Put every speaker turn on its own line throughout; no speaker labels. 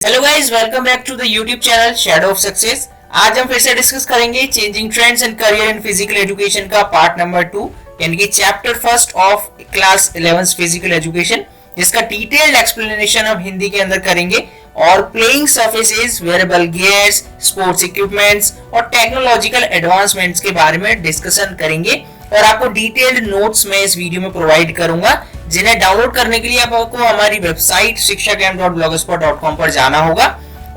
Hello guys, welcome back to the YouTube channel shadow of success. आज हम फिर से डिस्कस करेंगे changing trends and career in physical education का part number 2 यानी कि chapter first of class 11 physical education, जिसका डिटेल्ड एक्सप्लेनेशन हम हिंदी के अंदर करेंगे और playing surfaces, wearable gears, sports equipments और टेक्नोलॉजिकल एडवांसमेंट्स के बारे में डिस्कशन करेंगे। और आपको डिटेल्ड नोट्स मैं इस वीडियो में प्रोवाइड करूंगा, जिन्हें डाउनलोड करने के लिए आपको हमारी वेबसाइट shikshakamp.blogspot.com पर जाना होगा।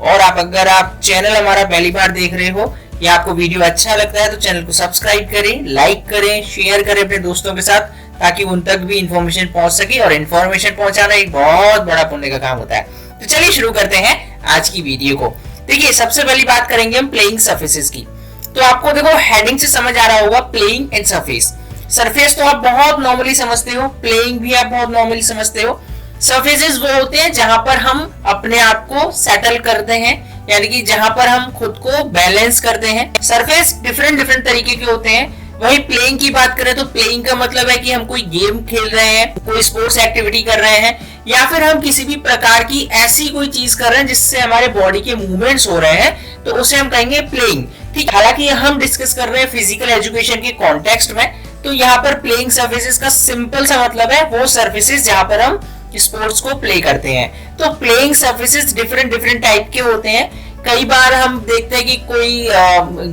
और अगर आप चैनल हमारा पहली बार देख रहे हो या आपको वीडियो अच्छा लगता है तो चैनल को सब्सक्राइब करें, लाइक करें, शेयर करें अपने दोस्तों के साथ, ताकि उन तक भी इंफॉर्मेशन पहुंच सके। और इंफॉर्मेशन पहुंचाना एक बहुत बड़ा पुण्य का काम होता है। तो चलिए शुरू करते हैं आज की वीडियो को। देखिए, सबसे पहली बात करेंगे हम प्लेइंग सरफेसेस की। तो आपको देखो हेडिंग से समझ आ रहा होगा प्लेइंग एंड सरफेस। सरफेस तो आप बहुत नॉर्मली समझते हो, प्लेइंग भी आप बहुत नॉर्मली समझते हो। सरफेसेस वो होते हैं जहां पर हम अपने आप को सेटल करते हैं, यानी कि जहां पर हम खुद को बैलेंस करते हैं। सरफेस डिफरेंट तरीके के होते हैं। वही प्लेइंग की बात करें तो प्लेइंग का मतलब है कि हम कोई गेम खेल रहे हैं, कोई स्पोर्ट्स एक्टिविटी कर रहे हैं, या फिर हम किसी भी प्रकार की ऐसी कोई चीज कर रहे हैं जिससे हमारे बॉडी के मूवमेंट्स हो रहे हैं, तो उसे हम कहेंगे प्लेइंग। ठीक, हालांकि हम डिस्कस कर रहे हैं फिजिकल एजुकेशन के कॉन्टेक्स्ट में, तो यहाँ पर प्लेइंग सर्फेसेस का सिंपल सा मतलब है वो सर्फेसेस जहां पर हम स्पोर्ट्स को प्ले करते हैं। तो प्लेइंग सर्फेसेस डिफरेंट टाइप के होते हैं। कई बार हम देखते हैं कि कोई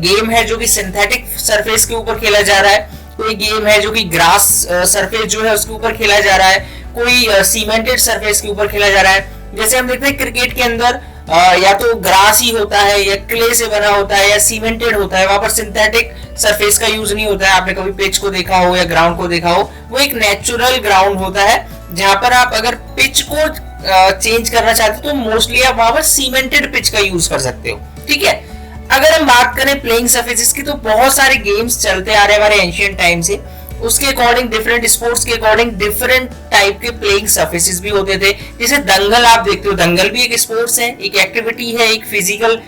गेम है जो कि सिंथेटिक सरफेस के ऊपर खेला जा रहा है, कोई गेम है जो कि ग्रास सरफेस जो है उसके ऊपर खेला जा रहा है, कोई सीमेंटेड सरफेस के ऊपर खेला जा रहा है। जैसे हम देखते हैं क्रिकेट के अंदर या तो ग्रास ही होता है या क्ले से बना होता है या सीमेंटेड होता है, वहां पर सिंथेटिक सरफेस का यूज नहीं होता है। आपने कभी पिच को देखा हो या ग्राउंड को देखा हो, वो एक नेचुरल ग्राउंड होता है जहां पर आप अगर पिच को चेंज करना चाहते हो तो मोस्टली आप वहां पर सीमेंटेड पिच का यूज कर सकते हो। ठीक है, अगर हम बात करें प्लेइंग सरफेसेस की तो बहुत सारे गेम्स चलते आ रहे हैं हमारे एंशिएंट टाइम से। उसके अकॉर्डिंग डिफरेंट स्पोर्ट्स के अकॉर्डिंग डिफरेंट टाइप के प्लेइंग सरफेसेस भी होते थे। जैसे दंगल आप देखते हो, दंगल भी एक स्पोर्ट्स है, एक एक्टिविटी है, एक फिजिकल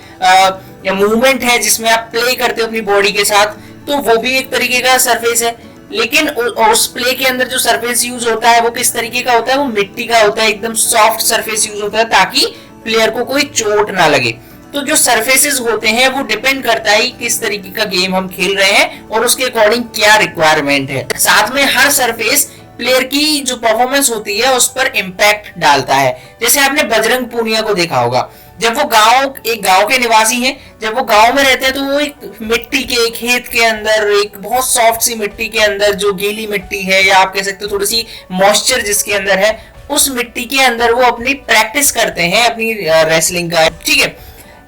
मूवमेंट है जिसमें आप प्ले करते हो अपनी बॉडी के साथ, तो वो भी एक तरीके का सरफेस है। लेकिन उस प्ले के अंदर जो सरफेस यूज होता है वो किस तरीके का होता है, वो मिट्टी का होता है, एकदम सॉफ्ट सरफेस यूज होता है ताकि प्लेयर को कोई चोट ना लगे। तो जो सरफेसेस होते हैं वो डिपेंड करता है किस तरीके का गेम हम खेल रहे हैं और उसके अकॉर्डिंग क्या रिक्वायरमेंट है। साथ में हर सरफेस प्लेयर की जो परफॉर्मेंस होती है उस पर इम्पैक्ट डालता है। जैसे आपने बजरंग पूनिया को देखा होगा, जब वो एक गांव के निवासी हैं, जब वो गांव में रहते हैं तो वो एक मिट्टी के खेत के अंदर, एक बहुत सॉफ्ट सी मिट्टी के अंदर, जो गीली मिट्टी है या आप कह सकते हो थोड़ी सी मॉइस्चर जिसके अंदर है, उस मिट्टी के अंदर वो अपनी प्रैक्टिस करते हैं अपनी रेसलिंग का। ठीक है,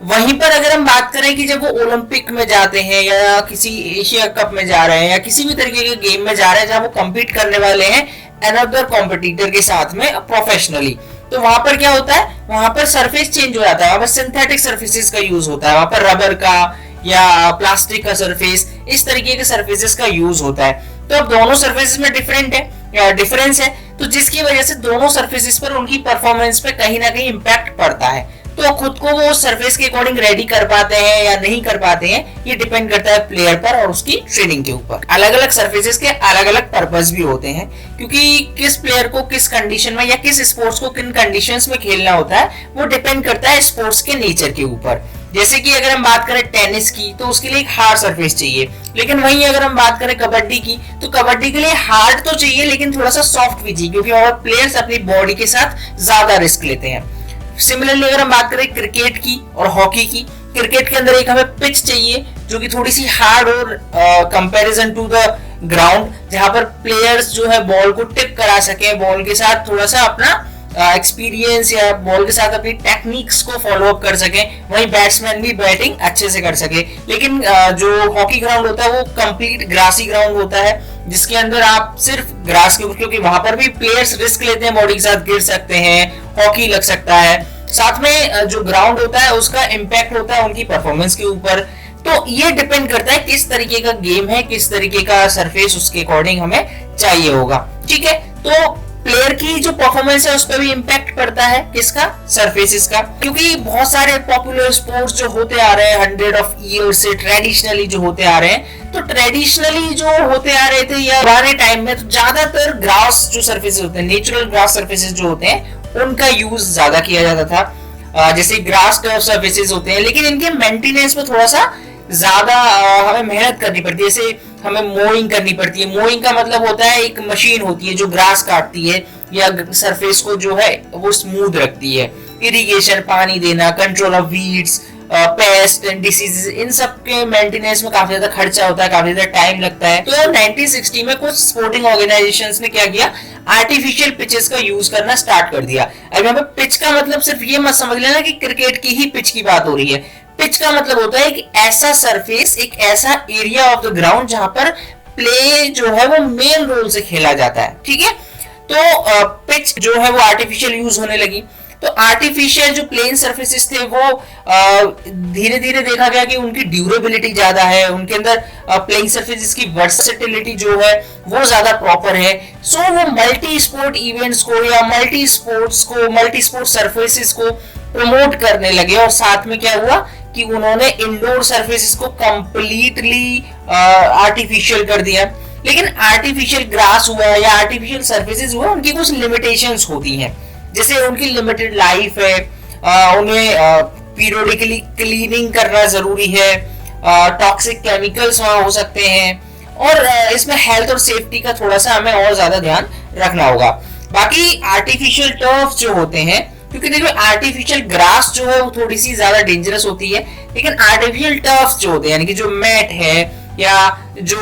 वहीं पर अगर हम बात करें कि जब वो ओलंपिक में जाते हैं या किसी एशिया कप में जा रहे हैं या किसी भी तरीके के गेम में जा रहे हैं जहां वो कम्पीट करने वाले हैं अनदर कॉम्पिटिटर के साथ में प्रोफेशनली, तो वहां पर क्या होता है, वहां पर सरफेस चेंज हो जाता है। वहां पर सिंथेटिक सरफेसेस का यूज होता है, वहां पर रबर का या प्लास्टिक का सरफेस, इस तरीके के सरफेसेस का यूज होता है। तो अब दोनों सरफेसेस में डिफरेंस है, तो जिसकी वजह से दोनों सरफेसेस पर उनकी परफॉर्मेंस पे कहीं ना कहीं इम्पैक्ट पड़ता है। तो खुद को वो सरफेस के अकॉर्डिंग रेडी कर पाते हैं या नहीं कर पाते हैं, ये डिपेंड करता है प्लेयर पर और उसकी ट्रेनिंग के ऊपर। अलग अलग सरफेसेस के अलग अलग पर्पस भी होते हैं, क्योंकि किस प्लेयर को किस कंडीशन में या किस स्पोर्ट्स को किन कंडीशंस में खेलना होता है वो डिपेंड करता है स्पोर्ट्स के नेचर के ऊपर। जैसे कि अगर हम बात करें टेनिस की तो उसके लिए एक हार्ड सरफेस चाहिए, लेकिन वहीं अगर हम बात करें कबड्डी की तो कबड्डी के लिए हार्ड तो चाहिए लेकिन थोड़ा सा सॉफ्ट भी चाहिए, क्योंकि वहां प्लेयर्स अपनी बॉडी के साथ ज्यादा रिस्क लेते हैं। सिमिलरली अगर हम बात करें क्रिकेट की और हॉकी की, क्रिकेट के अंदर एक हमें पिच चाहिए जो कि थोड़ी सी हार्ड और कंपैरिजन टू द ग्राउंड, जहां पर प्लेयर्स जो है बॉल को टिप करा सके, बॉल के साथ थोड़ा सा अपना एक्सपीरियंस या बॉल के साथ अपनी टेक्निक्स को फॉलो अप कर सके, वहीं बैट्समैन भी बैटिंग अच्छे से कर सके। लेकिन जो हॉकी ग्राउंड होता है वो कंप्लीट ग्रासी ग्राउंड होता है, जिसके अंदर आप सिर्फ ग्रास के ऊपर, क्योंकि वहां पर भी प्लेयर्स रिस्क लेते हैं, बॉडी के साथ गिर सकते हैं, हॉकी लग सकता है। साथ में जो ग्राउंड होता है उसका इम्पैक्ट होता है उनकी परफॉर्मेंस के ऊपर। तो ये डिपेंड करता है किस तरीके का गेम है, किस तरीके का सरफेस उसके अकॉर्डिंग हमें चाहिए होगा। ठीक है, तो प्लेयर की जो परफॉर्मेंस है उस पर भी इम्पैक्ट पड़ता है किसका, सरफेसेस का, क्योंकि बहुत सारे पॉपुलर स्पोर्ट्स जो होते आ रहे हैं 100 ऑफ ईयर से ट्रेडिशनली जो होते आ रहे हैं, तो ट्रेडिशनली जो होते आ रहे थे या पुराने टाइम में तो ज्यादातर ग्रास जो सरफेसेस होते हैं, नेचुरल ग्रास सरफेसेस जो होते हैं उनका यूज ज्यादा किया जाता था। जैसे ग्रास टर्फ सर्फेसेस होते हैं, लेकिन इनके मेंटेनेंस में थोड़ा सा ज्यादा हमें मेहनत करनी पड़ती है। जैसे हमें मोइंग करनी पड़ती है। मोइंग का मतलब होता है एक मशीन होती है जो ग्रास काटती है या सरफेस को जो है वो स्मूथ रखती है। इरिगेशन, पानी देना, control of weeds, pest and diseases, इन सब के मेंटेनेंस में काफी ज्यादा खर्चा होता है, काफी ज्यादा टाइम लगता है। तो 1960 में कुछ स्पोर्टिंग ऑर्गेनाइजेशंस ने क्या किया, आर्टिफिशियल पिचेस का यूज करना स्टार्ट कर दिया। अब यहाँ पे पिच का मतलब सिर्फ ये मत समझ लेना कि क्रिकेट की ही पिच की बात हो रही है। पिच का मतलब होता है एक ऐसा सरफेस, एक ऐसा एरिया ऑफ द ग्राउंड जहां पर प्ले जो है वो मेन रोल से खेला जाता है। ठीक है, तो पिच जो है वो आर्टिफिशियल यूज होने लगी। तो आर्टिफिशियल जो प्लेन सरफेसेस थे वो धीरे धीरे देखा गया कि उनकी ड्यूरेबिलिटी ज्यादा है, उनके अंदर प्लेइंग सरफेसेस की वर्सेटिलिटी जो है वो ज्यादा प्रॉपर है। सो वो मल्टी स्पोर्ट इवेंट्स को या मल्टी स्पोर्ट सरफेसेस को प्रमोट करने लगे। और साथ में क्या हुआ कि उन्होंने इंडोर सरफेसेस को कंप्लीटली आर्टिफिशियल कर दिया। लेकिन आर्टिफिशियल ग्रास हुआ या आर्टिफिशियल सरफेसेस हुआ, उनकी कुछ लिमिटेशंस होती हैं। जैसे उनकी लिमिटेड लाइफ है, उन्हें पीरियोडिकली क्लीनिंग करना जरूरी है, टॉक्सिक केमिकल्स वहां हो सकते हैं, और इसमें हेल्थ और सेफ्टी का थोड़ा सा हमें और ज्यादा ध्यान रखना होगा। बाकी आर्टिफिशियल टर्फ जो होते हैं, क्योंकि देखो आर्टिफिशियल ग्रास जो है वो थोड़ी सी ज्यादा डेंजरस होती है, लेकिन आर्टिफिशियल टर्फ जो होते हैं यानी कि जो मैट है या जो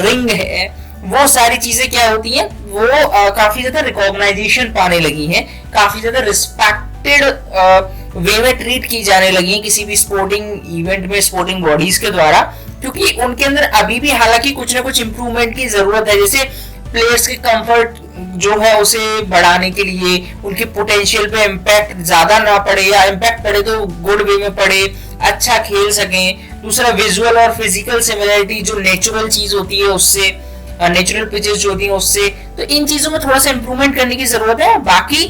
रिंग है, वो सारी चीजें क्या होती हैं, वो काफी ज्यादा रिकॉग्नाइजेशन पाने लगी हैं, काफी ज्यादा रिस्पेक्टेड वे में ट्रीट की जाने लगी हैं किसी भी स्पोर्टिंग इवेंट में, स्पोर्टिंग बॉडीज के द्वारा, क्योंकि उनके अंदर अभी भी हालांकि कुछ ना कुछ इंप्रूवमेंट की जरूरत है। जैसे प्लेयर्स के कंफर्ट जो है उसे बढ़ाने के लिए, उनके पोटेंशियल पे इम्पैक्ट ज्यादा ना पड़े या इम्पैक्ट पड़े तो गुड वे में पड़े, अच्छा खेल सकें। दूसरा विजुअल और फिजिकल सिमिलरिटी जो नेचुरल चीज होती है उससे, नेचुरल पिचेस जो होती हैं उससे, तो इन चीजों में थोड़ा सा इंप्रूवमेंट करने की जरूरत है। बाकी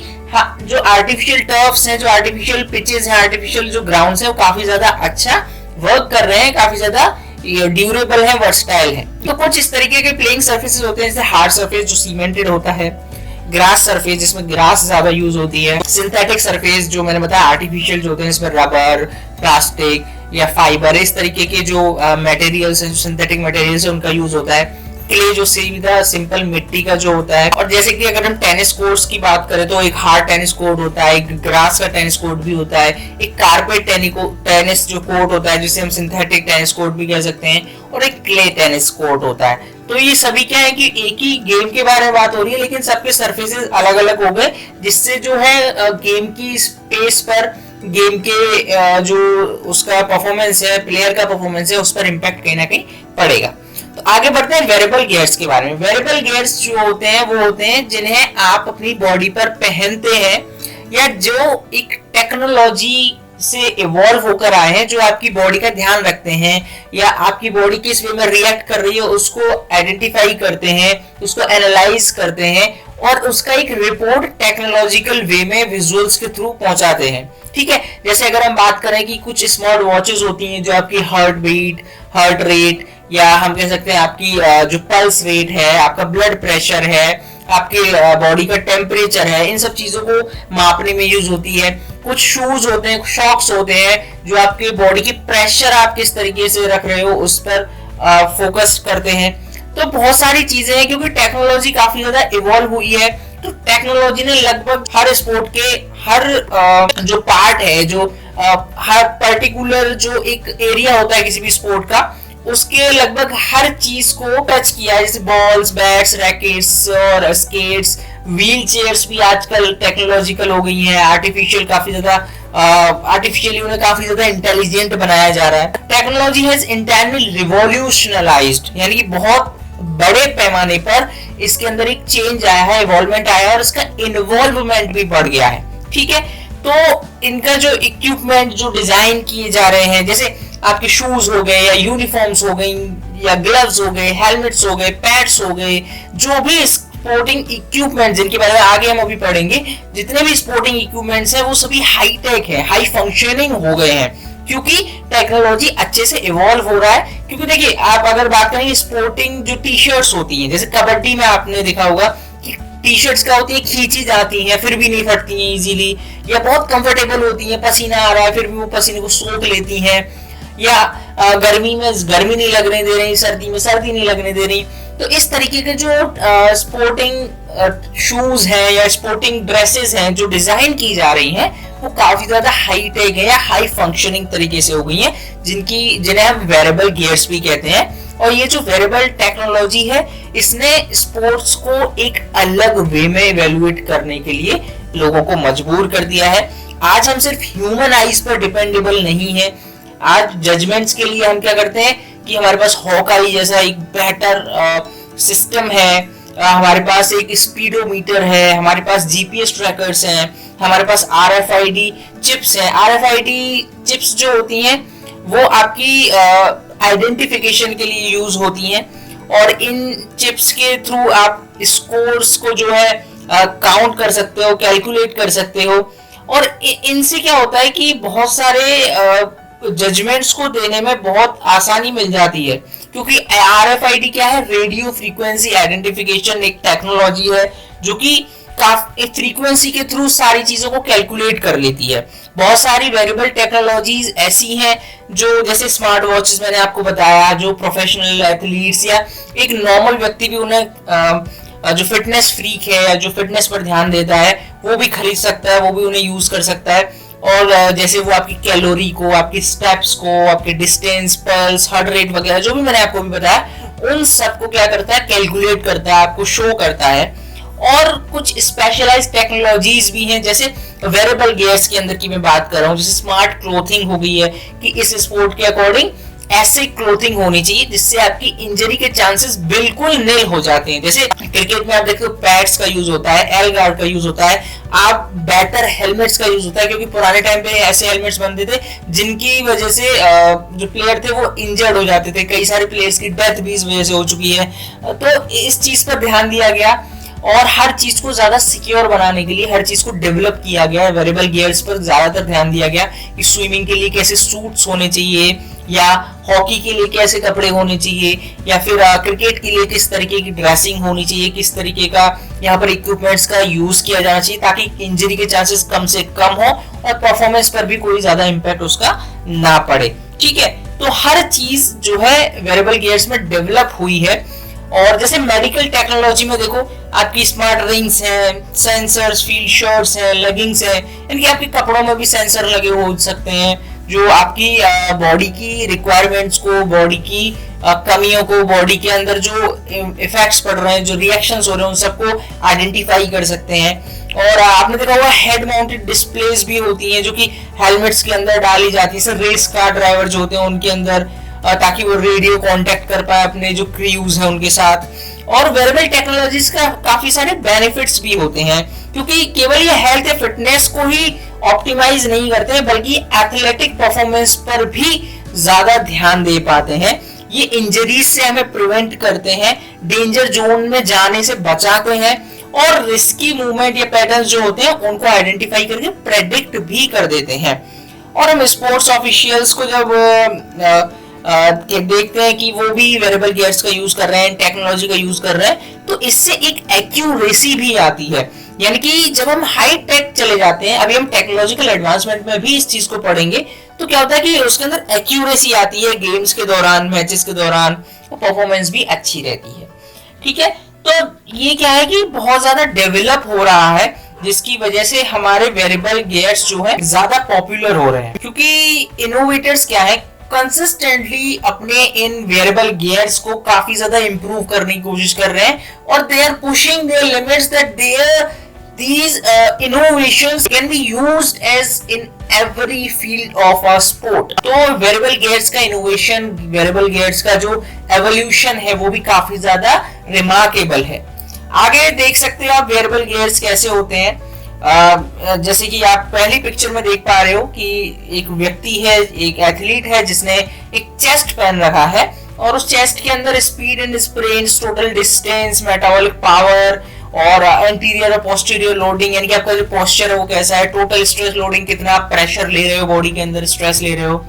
जो आर्टिफिशियल टर्फ्स हैं, जो आर्टिफिशियल पिचेस हैं, आर्टिफिशियल जो ग्राउंड्स हैं, वो काफी ज्यादा अच्छा वर्क कर रहे हैं, काफी ज्यादा ड्यूरेबल है, वर्सटाइल है। तो कुछ इस तरीके के प्लेइंग सरफेसेस होते हैं, जैसे हार्ड सरफेस जो सीमेंटेड होता है, ग्रास सरफेस जिसमें ग्रास ज्यादा यूज होती है, सिंथेटिक सरफेस जो मैंने बताया आर्टिफिशियल जो होते हैं, इसमें रबर, प्लास्टिक या फाइबर, इस तरीके के जो मटेरियल्स हैं, जो सिंथेटिक मटेरियल्स है, उनका यूज होता है। क्ले जो सीधा सिंपल मिट्टी का जो होता है। और जैसे कि अगर हम टेनिस कोर्ट्स की बात करें तो एक हार्ड टेनिस कोर्ट होता है, एक ग्रास का टेनिस कोर्ट भी होता है, एक कारपेट टेनिस जो कोर्ट होता है जिसे हम सिंथेटिक टेनिस कोर्ट भी कह सकते हैं, और एक क्ले टेनिस कोर्ट होता है। तो ये सभी क्या है कि एक ही गेम के बारे में बात हो रही है, लेकिन सबके सरफेसेस अलग अलग हो गए, जिससे जो है गेम की स्पेस पर, गेम के जो उसका परफॉर्मेंस है, प्लेयर का परफॉर्मेंस है, उस पर इम्पैक्ट कहीं ना कहीं पड़ेगा। तो आगे बढ़ते हैं वेरेबल गियर्स के बारे में। वेरेबल गियर्स जो होते हैं वो होते हैं जिन्हें आप अपनी बॉडी पर पहनते हैं, या जो एक टेक्नोलॉजी से इवॉल्व होकर आए हैं, जो आपकी बॉडी का ध्यान रखते हैं, या आपकी बॉडी किस वे में रिएक्ट कर रही है उसको आइडेंटिफाई करते हैं, उसको एनालाइज करते हैं, और उसका एक रिपोर्ट टेक्नोलॉजिकल वे में विजुअल्स के थ्रू पहुंचाते हैं। ठीक है, जैसे अगर हम बात करें कि कुछ स्मार्ट वॉचेस होती हैं जो आपकी हार्ट बीट, हार्ट रेट, या हम कह सकते हैं आपकी जो पल्स रेट है, आपका ब्लड प्रेशर है, आपके बॉडी का टेम्परेचर है, इन सब चीजों को मापने में यूज होती है। कुछ शूज होते हैं, शॉक्स होते हैं जो आपके बॉडी की प्रेशर आप किस तरीके से रख रहे हो उस पर फोकस करते हैं। तो बहुत सारी चीजें हैं, क्योंकि टेक्नोलॉजी काफी ज्यादा इवॉल्व हुई है, तो टेक्नोलॉजी ने लगभग हर स्पोर्ट के हर जो पार्ट है, जो हर पर्टिकुलर जो एक एरिया होता है किसी भी स्पोर्ट का, उसके लगभग हर चीज को टच किया है। जैसे बॉल्स, बैट्स, रैकेट्स और स्केट्स, व्हील चेयर्स भी आजकल टेक्नोलॉजिकल हो गई हैं, आर्टिफिशियल काफी ज्यादा आर्टिफिशियली उन्हें काफी ज्यादा इंटेलिजेंट बनाया जा रहा है। टेक्नोलॉजी हैज इंटरनली रिवॉल्यूशनलाइज्ड, यानी कि बहुत बड़े पैमाने पर इसके अंदर एक चेंज आया है, इवॉल्वमेंट आया है, और इसका इन्वॉल्वमेंट भी बढ़ गया है। ठीक है, तो इनका जो इक्विपमेंट जो डिजाइन किए जा रहे हैं, जैसे आपके शूज हो गए, या यूनिफॉर्म्स हो गई, या ग्लव्स हो गए, हेलमेट्स हो गए, पैड्स हो गए, जो भी स्पोर्टिंग इक्विपमेंट जिनके बारे में आगे हम अभी पढ़ेंगे, जितने भी स्पोर्टिंग इक्विपमेंट्स हैं वो सभी हाई टेक है, हाई फंक्शनिंग हो गए हैं, क्योंकि टेक्नोलॉजी अच्छे से इवॉल्व हो रहा है। क्योंकि देखिए, आप अगर बात करें स्पोर्टिंग जो टी शर्ट्स होती हैं, जैसे कबड्डी में आपने देखा होगा कि टी शर्ट्स क्या होती है, खींची जाती हैं फिर भी नहीं फटती हैं इजीली, या बहुत कंफर्टेबल होती हैं, पसीना आ रहा है फिर भी वो पसीने को सोख लेती हैं, या गर्मी में गर्मी नहीं लगने दे रही, सर्दी में सर्दी नहीं लगने दे रही। तो इस तरीके के जो स्पोर्टिंग शूज हैं या स्पोर्टिंग ड्रेसेस हैं जो डिजाइन की जा रही हैं वो काफी ज्यादा हाई टेक है या हाई फंक्शनिंग तरीके से हो गई हैं, जिन्हें हम वेरेबल गियर्स भी कहते हैं। और ये जो वेरेबल टेक्नोलॉजी है इसने स्पोर्ट्स को एक अलग वे में इवेल्युएट करने के लिए लोगों को मजबूर कर दिया है। आज हम सिर्फ ह्यूमन आईज पर डिपेंडेबल नहीं है। आज जजमेंट्स के लिए हम क्या करते हैं कि हमारे पास हॉकाई जैसा एक बेहतर सिस्टम है, हमारे पास एक स्पीडोमीटर है, हमारे पास जीपीएस ट्रैकर्स हैं, हमारे पास आरएफआईडी चिप्स हैं। आरएफआईडी चिप्स जो होती हैं वो आपकी आइडेंटिफिकेशन के लिए यूज होती हैं और इन चिप्स के थ्रू आप स्कोर्स को जो है काउंट कर सकते हो, कैलकुलेट कर सकते हो। और इनसे क्या होता है कि बहुत सारे जजमेंट्स को देने में बहुत आसानी मिल जाती है, क्योंकि आरएफआईडी क्या है, रेडियो फ्रीक्वेंसी आइडेंटिफिकेशन एक टेक्नोलॉजी है जो कि काफी फ्रीक्वेंसी के थ्रू सारी चीजों को कैलकुलेट कर लेती है। बहुत सारी वेरिएबल टेक्नोलॉजीज ऐसी हैं जो जैसे स्मार्ट वॉचेस मैंने आपको बताया, जो प्रोफेशनल एथलीट्स या एक नॉर्मल व्यक्ति भी उन्हें जो फिटनेस फ्रीक है या जो फिटनेस पर ध्यान देता है वो भी खरीद सकता है, वो भी उन्हें यूज कर सकता है। और जैसे वो आपकी कैलोरी को, आपकी स्टेप्स को, आपके डिस्टेंस, पल्स, हार्ट रेट वगैरह जो भी मैंने आपको भी बताया उन सबको क्या करता है, कैलकुलेट करता है, आपको शो करता है। और कुछ स्पेशलाइज्ड टेक्नोलॉजीज भी हैं, जैसे वेरेबल गियर्स के अंदर की मैं बात कर रहा हूँ, जैसे स्मार्ट क्लोथिंग हो गई है कि इस स्पोर्ट के अकॉर्डिंग ऐसे क्लोथिंग होनी चाहिए जिससे आपकी इंजरी के चांसेस बिल्कुल निल हो जाते हैं। जैसे क्रिकेट में आप देखते हो पैड्स का यूज होता है, एल गार्ड का यूज होता है, आप बेटर हेलमेट्स का यूज होता है, क्योंकि पुराने टाइम पे ऐसे हेलमेट्स बनते थे जिनकी वजह से जो प्लेयर थे वो इंजर्ड हो जाते थे। कई सारे प्लेयर्स की डेथ भी इस वजह से हो चुकी है। तो इस चीज पर ध्यान दिया गया और हर चीज को ज्यादा सिक्योर बनाने के लिए हर चीज को डेवलप किया गया है। वेरेबल गियर्स पर ज्यादातर ध्यान दिया गया कि स्विमिंग के लिए कैसे सूट्स होने चाहिए, या हॉकी के लिए कैसे कपड़े होने चाहिए, या फिर क्रिकेट के लिए किस तरीके की ड्रेसिंग होनी चाहिए, किस तरीके का यहाँ पर इक्विपमेंट्स का यूज किया जाना चाहिए ताकि इंजरी के चांसेस कम से कम हो और परफॉर्मेंस पर भी कोई ज्यादा इम्पैक्ट उसका ना पड़े। ठीक है, तो हर चीज जो है वेरेबल गियर्स में डेवलप हुई है। और जैसे मेडिकल टेक्नोलॉजी में देखो आपकी स्मार्ट रिंग्स हैं, सेंसर्स, फील्ड शर्ट्स हैं, लेगिंग्स हैं, इनके आपके कपड़ों में भी सेंसर लगे हो सकते हैं जो आपकी बॉडी की रिक्वायरमेंट्स को, बॉडी की कमियों को, बॉडी के अंदर जो इफेक्ट्स पड़ रहे हैं, जो रिएक्शंस हो रहे हैं उन सबको आइडेंटिफाई कर सकते हैं। और आपने देखा हुआ हेड माउंटेड डिस्प्लेस भी होती हैं जो कि हेलमेट्स के अंदर डाली जाती है, रेस कार ड्राइवर जो होते हैं उनके अंदर, ताकि वो रेडियो कांटेक्ट कर पाए अपने जो क्रूज हैं उनके साथ। और वेरेबल टेक्नोलॉजीज का काफी सारे बेनिफिट्स भी होते हैं, क्योंकि केवल ये हेल्थ या फिटनेस को ही ऑप्टिमाइज नहीं करते हैं बल्कि एथलेटिक परफॉर्मेंस पर भी ज्यादा ध्यान दे पाते हैं। ये इंजरीज से हमें प्रिवेंट करते हैं, डेंजर जोन में जाने से बचाते हैं और रिस्की मूवमेंट या पैटर्न्स जो होते हैं उनको आइडेंटिफाई करके प्रेडिक्ट भी कर देते हैं। और हम स्पोर्ट्स ऑफिशियल्स को जब देखते हैं कि वो भी वेरेबल गियर्स का यूज कर रहे हैं, टेक्नोलॉजी का यूज कर रहे हैं, तो इससे एक एक्यूरेसी भी आती है। यानी कि जब हम हाई टेक चले जाते हैं, अभी हम टेक्नोलॉजिकल एडवांसमेंट में भी इस चीज को पढ़ेंगे, तो क्या होता है कि उसके अंदर एक्यूरेसी आती है गेम्स के दौरान, मैचेस के दौरान, परफॉर्मेंस भी अच्छी रहती है। ठीक है, तो ये क्या है कि बहुत ज्यादा डेवलप हो रहा है जिसकी वजह से हमारे वेरेबल गियर्स जो है ज्यादा पॉपुलर हो रहे हैं, क्योंकि इनोवेटर्स क्या है कंसिस्टेंटली अपने इन वेरेबल गियर्स को काफी ज्यादा इंप्रूव करने की कोशिश कर रहे हैं और they are pushing their limits that these innovations can be used as in every field of a sport। तो वेरेबल गियर्स का इनोवेशन, वेरेबल गियर्स का जो एवोल्यूशन है वो भी काफी ज्यादा रिमार्केबल है। आगे देख सकते हो आप वेरेबल गियर्स कैसे होते हैं। जैसे कि आप पहली पिक्चर में देख पा रहे हो कि एक व्यक्ति है, एक एथलीट है जिसने एक चेस्ट पहन रखा है और उस चेस्ट के अंदर speed and sprints, total distance, metabolic power और एंटीरियर और पोस्टीरियर लोडिंग, यानी कि आपका जो पोस्चर है वो कैसा है, टोटल स्ट्रेस लोडिंग, कितना आप प्रेशर ले रहे हो, बॉडी के अंदर स्ट्रेस ले रहे हो,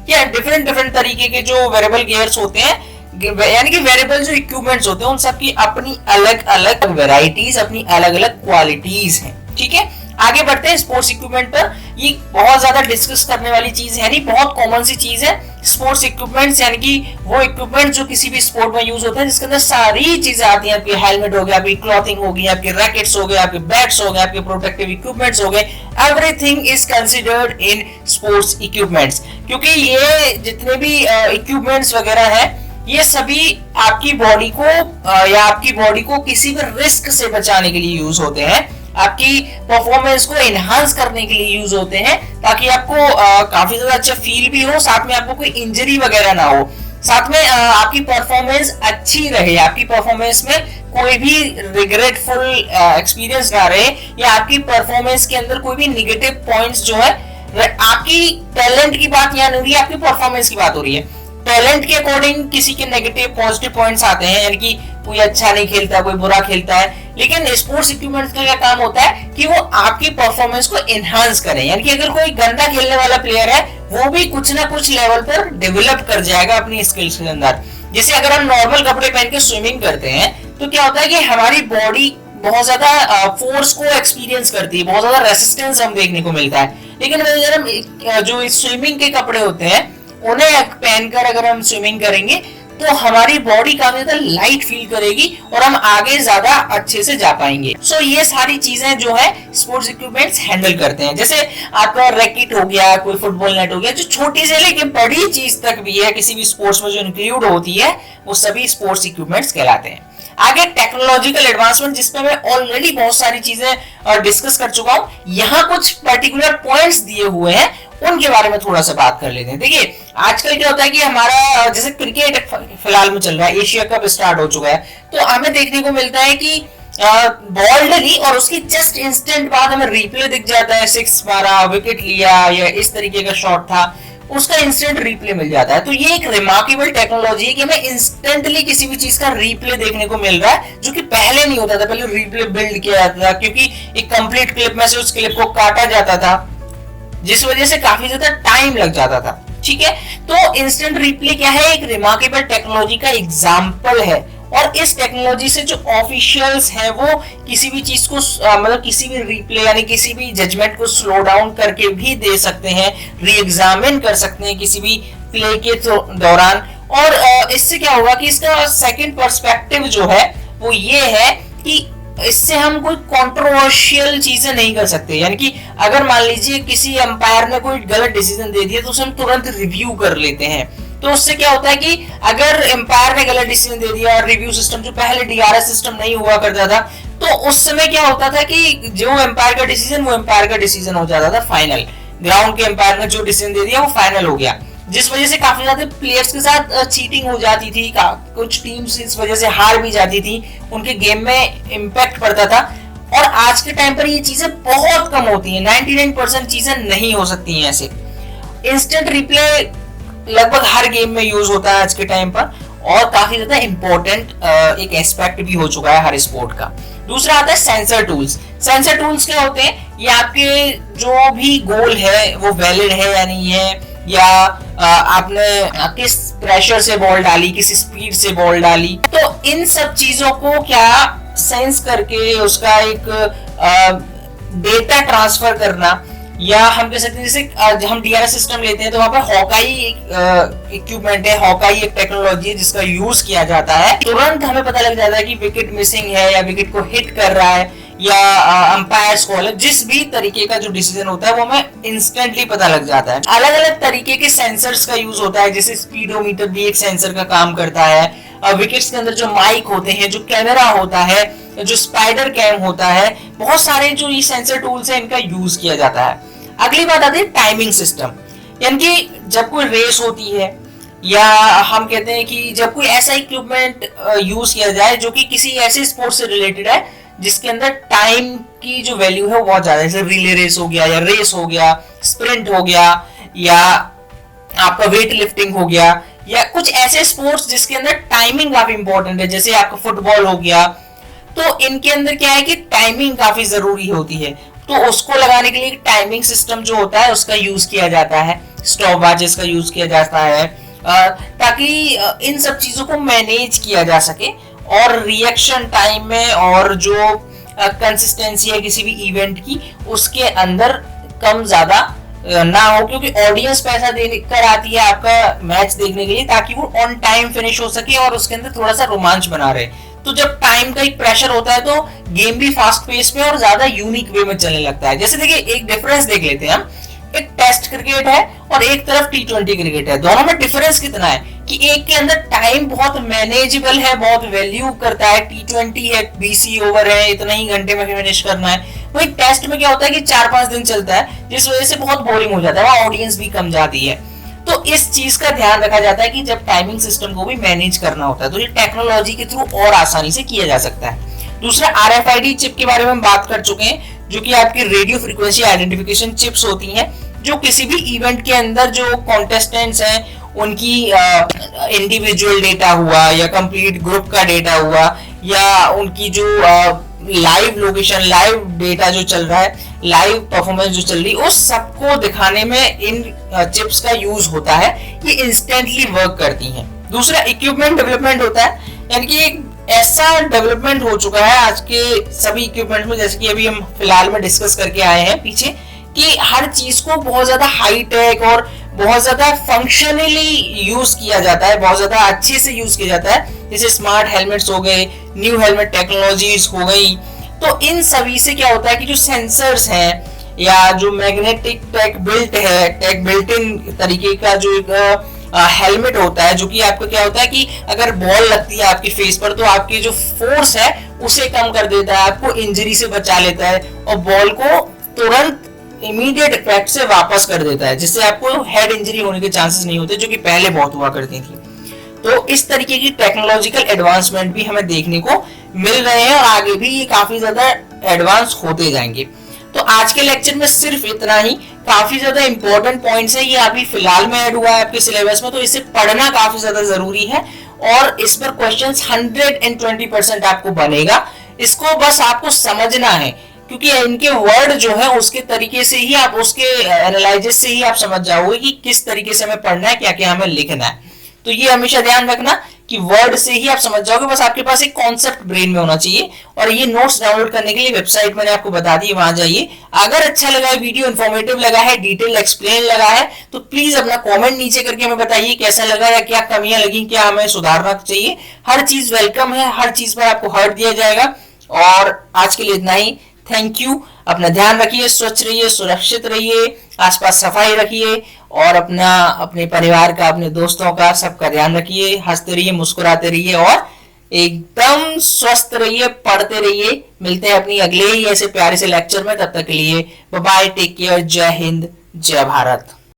या डिफरेंट तरीके के जो वेरेबल गियर्स होते हैं यानी कि वेरिएबल जो इक्विपमेंट्स होते हैं उन सब की अपनी अलग अलग वेराइटीज, अपनी अलग अलग क्वालिटीज हैं। ठीक है, आगे बढ़ते हैं स्पोर्ट्स इक्विपमेंट पर। ये बहुत ज्यादा डिस्कस करने वाली चीज है नहीं, बहुत कॉमन सी चीज है। स्पोर्ट्स इक्विपमेंट्स यानी कि वो इक्विपमेंट जो किसी भी स्पोर्ट में यूज होते हैं, जिसके अंदर सारी चीजें आती हैं। आपकी हेलमेट हो गया, आपकी क्लॉथिंग हो गई, आपके रैकेट्स हो गए, आपके बैट्स हो गए, आपके प्रोटेक्टिव इक्विपमेंट्स हो गए, everything is considered in sports equipments. क्योंकि ये जितने भी इक्विपमेंट्स वगैरह है, ये सभी आपकी बॉडी को या आपकी बॉडी को किसी भी रिस्क से बचाने के लिए यूज होते हैं, आपकी परफॉर्मेंस को एनहांस करने के लिए यूज होते हैं, ताकि आपको काफी ज्यादा अच्छा फील भी हो, साथ में आपको कोई इंजरी वगैरह ना हो, साथ में आपकी परफॉर्मेंस अच्छी रहे, आपकी परफॉर्मेंस में कोई भी रिग्रेटफुल एक्सपीरियंस ना रहे, या आपकी परफॉर्मेंस के अंदर कोई भी निगेटिव पॉइंट्स जो है, आपकी टैलेंट की बात यहाँ नहीं हो रही है, आपकी परफॉर्मेंस की बात हो रही है। टैलेंट के अकॉर्डिंग किसी के नेगेटिव पॉजिटिव पॉइंट्स आते हैं, यानी कि कोई अच्छा नहीं खेलता, कोई बुरा खेलता है, लेकिन स्पोर्ट्स इक्विपमेंट्स का क्या काम होता है कि वो आपकी परफॉर्मेंस को एनहांस करें। यानी कि अगर कोई गंदा खेलने वाला प्लेयर है, वो भी कुछ ना कुछ लेवल पर डेवलप कर जाएगा अपनी स्किल्स के अंदर। जैसे अगर हम नॉर्मल कपड़े पहन के स्विमिंग करते हैं, तो क्या होता है कि हमारी बॉडी बहुत ज्यादा फोर्स को एक्सपीरियंस करती है, बहुत ज्यादा रेसिस्टेंस हम देखने को मिलता है। लेकिन अगर हम जो स्विमिंग के कपड़े होते हैं उन्हें पहनकर अगर हम स्विमिंग करेंगे, तो हमारी बॉडी काफी ज्यादा लाइट फील करेगी और हम आगे ज्यादा अच्छे से जा पाएंगे। सो ये सारी चीजें जो है स्पोर्ट्स इक्विपमेंट्स हैंडल करते हैं। जैसे आपका रैकेट हो गया, कोई फुटबॉल नेट हो गया, जो छोटी से लेके बड़ी चीज तक भी है किसी भी स्पोर्ट्स में जो इंक्लूड होती है, वो सभी स्पोर्ट्स इक्विपमेंट्स कहलाते हैं। आगे टेक्नोलॉजिकल एडवांसमेंट, जिसपे मैं ऑलरेडी बहुत सारी चीजें डिस्कस कर चुका हूं। यहाँ कुछ पर्टिकुलर पॉइंट्स दिए हुए हैं, उनके बारे में थोड़ा सा बात कर लेते हैं। देखिए आजकल क्या होता है कि हमारा जैसे क्रिकेट फिलहाल में चल रहा है, एशिया कप स्टार्ट हो चुका है, तो हमें देखने को मिलता है कि बॉल डली और उसकी जस्ट इंस्टेंट बाद हमें रिप्ले दिख जाता है, 6 मारा, विकेट लिया, या इस तरीके का शॉट था, उसका इंस्टेंट रिप्ले मिल जाता है। तो ये एक रिमार्केबल टेक्नोलॉजी है कि हमें इंस्टेंटली किसी भी चीज का रिप्ले देखने को मिल रहा है, जो कि पहले नहीं होता था। पहले रिप्ले बिल्ड किया जाता था, क्योंकि एक कंप्लीट क्लिप में से उस क्लिप को काटा जाता था, जिस वजह से काफी ज्यादा टाइम लग जाता था। ठीक है, तो इंस्टेंट रिप्ले क्या है, एक रिमार्केबल टेक्नोलॉजी का एग्जांपल है। और इस टेक्नोलॉजी से जो ऑफिशियल्स हैं, वो किसी भी चीज को मतलब किसी भी रिप्ले यानी किसी भी जजमेंट को स्लो डाउन करके भी दे सकते हैं, री एग्जामिन कर सकते हैं किसी भी प्ले के दौरान। और इससे क्या होगा कि इसका सेकंड पर्सपेक्टिव जो है वो ये है कि इससे हम कोई कंट्रोवर्शियल चीजें नहीं कर सकते। यानी कि अगर मान लीजिए किसी अंपायर ने कोई गलत डिसीजन दे दिया, तो उसे हम तुरंत रिव्यू कर लेते हैं। तो उससे क्या होता है कि अगर एम्पायर ने गलत डिसीजन दे दिया, और रिव्यू सिस्टम जो पहले डीआरएस सिस्टम नहीं हुआ करता था, तो उस समय क्या होता था कि जो एम्पायर का डिसीजन, वो एम्पायर का डिसीजन हो जाता था फाइनल। ग्राउंड के एम्पायर ने जो डिसीजन दे दिया वो फाइनल हो गया, जिस वजह से काफी ज्यादा प्लेयर्स के साथ चीटिंग हो जाती थी, कुछ टीम्स इस वजह से हार भी जाती थी, उनके गेम में इम्पैक्ट पड़ता था। और आज के टाइम पर ये चीजें बहुत कम होती हैं, 99% चीजें नहीं हो सकती हैं ऐसे। इंस्टेंट रिप्ले लगभग हर गेम में यूज होता है आज के टाइम पर, और काफी ज्यादा इंपॉर्टेंट एक एस्पेक्ट भी हो चुका है हर स्पोर्ट का। दूसरा आता है सेंसर टूल्स। सेंसर टूल्स क्या होते हैं, ये आपके जो भी गोल है वो वैलिड है या नहीं है, या आपने किस प्रेशर से बॉल डाली, किस स्पीड से बॉल डाली, तो इन सब चीजों को क्या सेंस करके उसका एक डेटा ट्रांसफर करना, या हम कह सकते हैं जैसे हम डीआरएस सिस्टम लेते हैं, तो वहां पर हॉकाई इक्विपमेंट है, हॉकाई एक टेक्नोलॉजी है जिसका यूज किया जाता है। तुरंत हमें पता लग जाता है कि विकेट मिसिंग है, या विकेट को हिट कर रहा है, या अंपायर्स कॉल है, जिस भी तरीके का जो डिसीजन होता है वो हमें इंस्टेंटली पता लग जाता है। अलग अलग तरीके के सेंसर्स का यूज होता है, जैसे स्पीडोमीटर भी एक सेंसर का काम करता है। विकेट्स के अंदर जो माइक होते हैं, जो कैमरा होता है, जो स्पाइडर कैम होता है, बहुत सारे जो ये सेंसर टूल्स हैं इनका यूज किया जाता है। अगली बात आती है टाइमिंग सिस्टम। यानी कि जब कोई रेस होती है, या हम कहते हैं कि जब कोई ऐसा इक्विपमेंट यूज किया जाए जो कि किसी ऐसे स्पोर्ट से रिलेटेड है जिसके अंदर टाइम की जो वैल्यू है वो बहुत ज्यादा है, जैसे रिले रेस हो गया, या रेस हो गया, स्प्रिंट हो गया, या आपका वेट लिफ्टिंग हो गया, या कुछ ऐसे स्पोर्ट्स जिसके अंदर टाइमिंग काफी इंपॉर्टेंट है, जैसे आपका फुटबॉल हो गया। तो इनके अंदर क्या है कि टाइमिंग काफी जरूरी होती है, तो उसको लगाने के लिए टाइमिंग सिस्टम जो होता है उसका यूज किया जाता है। स्टॉप वॉचेस का यूज किया जाता है, ताकि इन सब चीजों को मैनेज किया जा सके और रिएक्शन टाइम में और जो कंसिस्टेंसी है किसी भी इवेंट की उसके अंदर कम ज्यादा ना हो, क्योंकि ऑडियंस पैसा देकर आती है आपका मैच देखने के लिए ताकि वो ऑन टाइम फिनिश हो सके और उसके अंदर थोड़ा सा रोमांच बना रहे। तो जब टाइम का एक प्रेशर होता है तो गेम भी फास्ट पेस में और ज्यादा यूनिक वे में चलने लगता है। जैसे देखिए एक डिफरेंस देख लेते हैं हम, एक टेस्ट क्रिकेट है और एक तरफ T20 क्रिकेट है, दोनों में डिफरेंस कितना है कि एक के अंदर टाइम बहुत मैनेजेबल है, बहुत वैल्यू करता है, T20 है 20 ओवर है, इतना ही घंटे में फिनिश करना है। वही टेस्ट में क्या होता है कि 4-5 दिन चलता है, जिस वजह से बहुत बोरिंग हो जाता है, वहां ऑडियंस भी कम जाती है। तो इस चीज का ध्यान रखा जाता है कि जब टाइमिंग सिस्टम को भी मैनेज करना होता है तो ये टेक्नोलॉजी के थ्रू और आसानी से किया जा सकता है। दूसरा RFID चिप के बारे में हम बात कर चुके हैं, जो कि आपकी रेडियो फ्रीक्वेंसी आइडेंटिफिकेशन चिप्स होती हैं, जो किसी भी इवेंट के अंदर जो कॉन्टेस्टेंट्स हैं उनकी इंडिविजुअल डेटा हुआ या कंप्लीट ग्रुप का डेटा हुआ या उनकी जो लाइव लोकेशन, लाइव डेटा जो चल रहा है, लाइव परफॉर्मेंस जो चल रही है, उस सबको दिखाने में इन चिप्स का यूज होता है। ये इंस्टेंटली वर्क करती हैं। दूसरा इक्विपमेंट डेवलपमेंट होता है, यानी कि एक ऐसा डेवलपमेंट हो चुका है आज के सभी इक्विपमेंट में, जैसे कि अभी हम फिलहाल में डिस्कस करके आए हैं पीछे, कि हर चीज को बहुत ज्यादा हाई टेक और बहुत ज्यादा फंक्शनली यूज किया जाता है, बहुत ज्यादा अच्छे से यूज किया जाता है। जैसे स्मार्ट हेलमेट्स हो गए, न्यू हेलमेट टेक्नोलॉजीज हो गई। तो इन सभी से क्या होता है कि जो सेंसर्स हैं या जो मैग्नेटिक टेक बिल्ट है, टेक बिल्ट इन तरीके का जो एक हेलमेट होता है, जो कि आपको क्या होता है कि अगर बॉल लगती है आपकी फेस पर तो आपकी जो फोर्स है उसे कम कर देता है, आपको इंजरी से बचा लेता है और बॉल को तुरंत इमीडिएट इफेक्ट से वापस कर देता है, जिससे आपको हेड इंजरी होने के चांसेस नहीं होते, जो कि पहले बहुत हुआ करती थी। तो इस तरीके की टेक्नोलॉजिकल एडवांसमेंट भी हमें देखने को मिल रहे हैं और आगे भी ये काफी ज्यादा एडवांस होते जाएंगे। तो आज के लेक्चर में सिर्फ इतना ही, काफी ज्यादा इंपॉर्टेंट पॉइंट्स है, ये अभी फिलहाल में ऐड हुआ है आपके सिलेबस में, तो इसे पढ़ना काफी ज्यादा जरूरी है और इस पर क्वेश्चंस 120% आपको बनेगा। इसको बस आपको समझना है, क्योंकि इनके वर्ड जो है उसके तरीके से ही आप उसके एनालिसिस से ही आप समझ जाओगे कि किस तरीके से हमें पढ़ना है, क्या क्या हमें लिखना है। तो ये हमेशा ध्यान रखना कि वर्ड से ही आप समझ जाओगे, बस आपके पास एक कॉन्सेप्ट ब्रेन में होना चाहिए। और ये नोट्स डाउनलोड करने के लिए वेबसाइट मैंने आपको बता दी, वहां जाइए। अगर अच्छा लगा है, वीडियो इन्फॉर्मेटिव लगा है, डिटेल एक्सप्लेन लगा है, तो प्लीज अपना कमेंट नीचे करके हमें बताइए कैसा लगा या क्या कमियां लगी, क्या हमें सुधारना चाहिए। हर चीज वेलकम है, हर चीज पर आपको हर्ट दिया जाएगा। और आज के लिए इतना ही। Thank you. अपना ध्यान रखिए, स्वच्छ रहिए, सुरक्षित रहिए, आसपास सफाई रखिए और अपने परिवार का, अपने दोस्तों का, सबका ध्यान रखिए। हंसते रहिए, मुस्कुराते रहिए और एकदम स्वस्थ रहिए, पढ़ते रहिए। मिलते हैं अपनी अगले ही ऐसे प्यारे से लेक्चर में, तब तक के लिए बाय बाय, टेक केयर, जय हिंद, जय भारत।